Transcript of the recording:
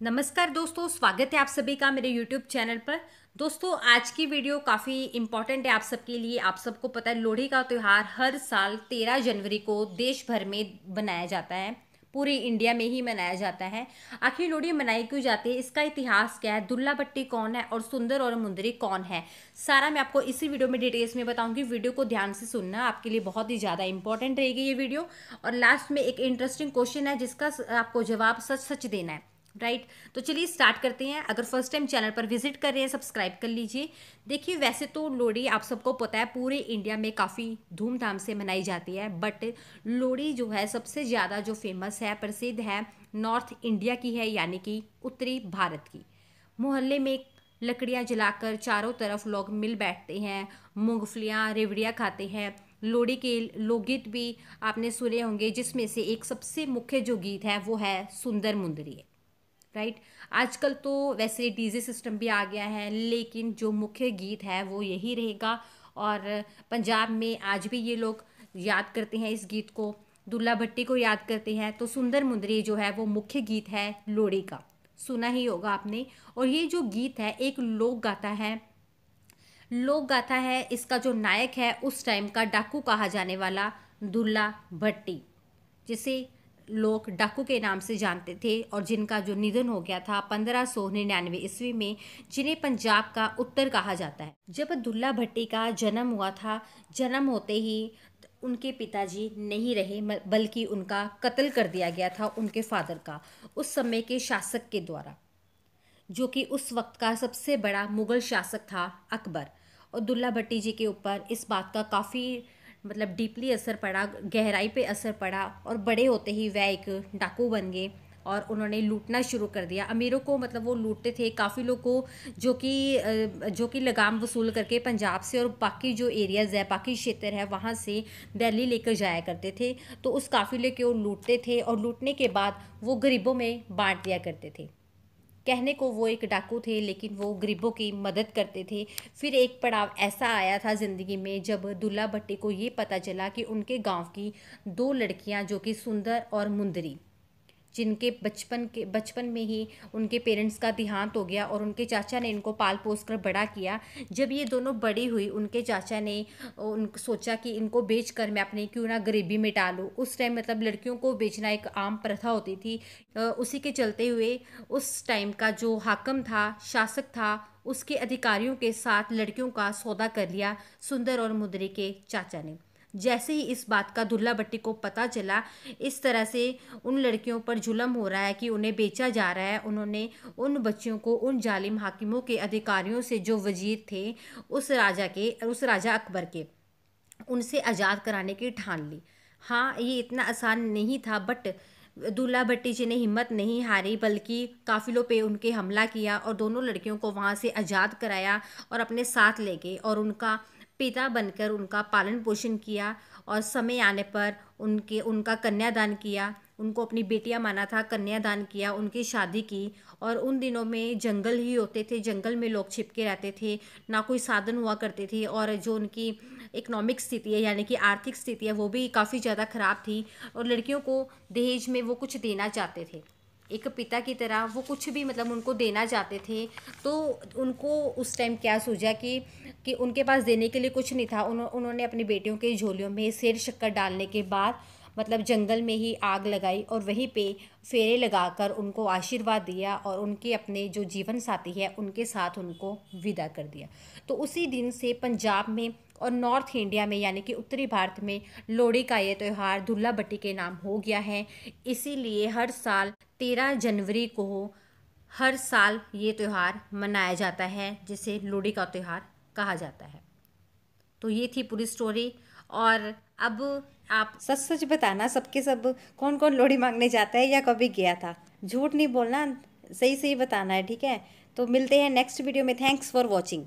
नमस्कार दोस्तों, स्वागत है आप सभी का मेरे YouTube चैनल पर। दोस्तों, आज की वीडियो काफ़ी इम्पॉर्टेंट है आप सबके लिए। आप सबको पता है लोहड़ी का त्यौहार हर साल 13 जनवरी को देश भर में बनाया जाता है, पूरी इंडिया में ही मनाया जाता है। आखिर लोहड़ी मनाई क्यों जाती है, इसका इतिहास क्या है, दुल्ला भट्टी कौन है और सुंदर और मुंदरी कौन है, सारा मैं आपको इसी वीडियो में डिटेल्स में बताऊंगी। वीडियो को ध्यान से सुनना, आपके लिए बहुत ही ज़्यादा इंपॉर्टेंट रहेगी ये वीडियो। और लास्ट में एक इंटरेस्टिंग क्वेश्चन है जिसका आपको जवाब सच सच देना है, राइट। तो चलिए स्टार्ट करते हैं। अगर फर्स्ट टाइम चैनल पर विजिट कर रहे हैं, सब्सक्राइब कर लीजिए। देखिए, वैसे तो लोहड़ी आप सबको पता है पूरे इंडिया में काफ़ी धूमधाम से मनाई जाती है, बट लोहड़ी जो है सबसे ज़्यादा जो फेमस है, प्रसिद्ध है, नॉर्थ इंडिया की है, यानी कि उत्तरी भारत की। मोहल्ले में लकड़ियाँ जलाकर चारों तरफ लोग मिल बैठते हैं, मूंगफलियाँ रेवड़ियाँ खाते हैं। लोहड़ी के लोकगीत भी आपने सुने होंगे, जिसमें से एक सबसे मुख्य जो गीत है वो है सुंदर मुंदरी, राइट। आजकल तो वैसे डीजे सिस्टम भी आ गया है, लेकिन जो मुख्य गीत है वो यही रहेगा। और पंजाब में आज भी ये लोग याद करते हैं इस गीत को, दुल्ला भट्टी को याद करते हैं। तो सुंदर मुंदरी जो है वो मुख्य गीत है लोहड़ी का, सुना ही होगा आपने। और ये जो गीत है एक लोक गाथा है, लोक गाथा है। इसका जो नायक है उस टाइम का डाकू कहा जाने वाला दुल्ला भट्टी, जिसे लोग डाकू के नाम से जानते थे, और जिनका जो निधन हो गया था 1599 ईस्वी में, जिन्हें पंजाब का उत्तर कहा जाता है। जब दुल्ला भट्टी का जन्म हुआ था, जन्म होते ही उनके पिताजी नहीं रहे, बल्कि उनका कत्ल कर दिया गया था उनके फादर का, उस समय के शासक के द्वारा, जो कि उस वक्त का सबसे बड़ा मुगल शासक था अकबर। और दुल्ला भट्टी जी के ऊपर इस बात का काफ़ी डीपली असर पड़ा, गहराई पे असर पड़ा, और बड़े होते ही वह एक डाकू बन गए और उन्होंने लूटना शुरू कर दिया। अमीरों को वो लूटते थे, काफ़ी लोग को जो कि लगाम वसूल करके पंजाब से और बाकी जो एरियाज़ है, बाकी क्षेत्र है, वहाँ से दिल्ली लेकर जाया करते थे। तो उस काफ़िले को लूटते थे और लूटने के बाद वो गरीबों में बांट दिया करते थे। कहने को वो एक डाकू थे, लेकिन वो गरीबों की मदद करते थे। फिर एक पड़ाव ऐसा आया था ज़िंदगी में, जब दुल्ला भट्टी को ये पता चला कि उनके गांव की दो लड़कियां, जो कि सुंदर और मुंदरी, जिनके बचपन में ही उनके पेरेंट्स का देहांत हो गया और उनके चाचा ने इनको पाल पोस कर बड़ा किया। जब ये दोनों बड़ी हुई, उनके चाचा ने सोचा कि इनको बेचकर मैं अपनी क्यों ना गरीबी मिटा लूँ। उस टाइम लड़कियों को बेचना एक आम प्रथा होती थी। उसी के चलते हुए उस टाइम का जो हाकम था, शासक था, उसके अधिकारियों के साथ लड़कियों का सौदा कर लिया सुंदर और मुंदरी के चाचा ने। जैसे ही इस बात का दुल्ला भट्टी को पता चला, इस तरह से उन लड़कियों पर जुल्म हो रहा है कि उन्हें बेचा जा रहा है, उन्होंने उन बच्चियों को उन जालिम हाकिमों के अधिकारियों से, जो वजीर थे उस राजा अकबर के, उनसे आज़ाद कराने की ठान ली। हाँ, ये इतना आसान नहीं था, बट दुल्ला भट्टी जी ने हिम्मत नहीं हारी, बल्कि काफिलों पे उनके हमला किया और दोनों लड़कियों को वहाँ से आज़ाद कराया और अपने साथ ले गए, और उनका पिता बनकर उनका पालन पोषण किया। और समय आने पर उनका कन्यादान किया, उनको अपनी बेटियां माना था, कन्यादान किया, उनकी शादी की। और उन दिनों में जंगल ही होते थे, जंगल में लोग छिप के रहते थे, ना कोई साधन हुआ करते थे, और जो उनकी इकोनॉमिक स्थिति है, यानी कि आर्थिक स्थिति है, वो भी काफ़ी ज़्यादा ख़राब थी। और लड़कियों को दहेज में वो कुछ देना चाहते थे, एक पिता की तरह वो कुछ भी उनको देना चाहते थे। तो उनको उस टाइम क्या सूझा कि उनके पास देने के लिए कुछ नहीं था। उन्होंने अपनी बेटियों के झोलियों में सेर शक्कर डालने के बाद जंगल में ही आग लगाई और वहीं पे फेरे लगाकर उनको आशीर्वाद दिया, और उनके अपने जो जीवन साथी है उनके साथ उनको विदा कर दिया। तो उसी दिन से पंजाब में और नॉर्थ इंडिया में, यानी कि उत्तरी भारत में, लोहड़ी का ये त्यौहार दुल्ला भट्टी के नाम हो गया है। इसीलिए हर साल 13 जनवरी को हर साल ये त्यौहार मनाया जाता है, जिसे लोहड़ी का त्यौहार कहा जाता है। तो ये थी पूरी स्टोरी। और अब आप सच सच बताना, सबके सब कौन कौन लोहड़ी मांगने जाता है या कभी गया था, झूठ नहीं बोलना, सही सही बताना है, ठीक है। तो मिलते हैं नेक्स्ट वीडियो में। Thanks for watching.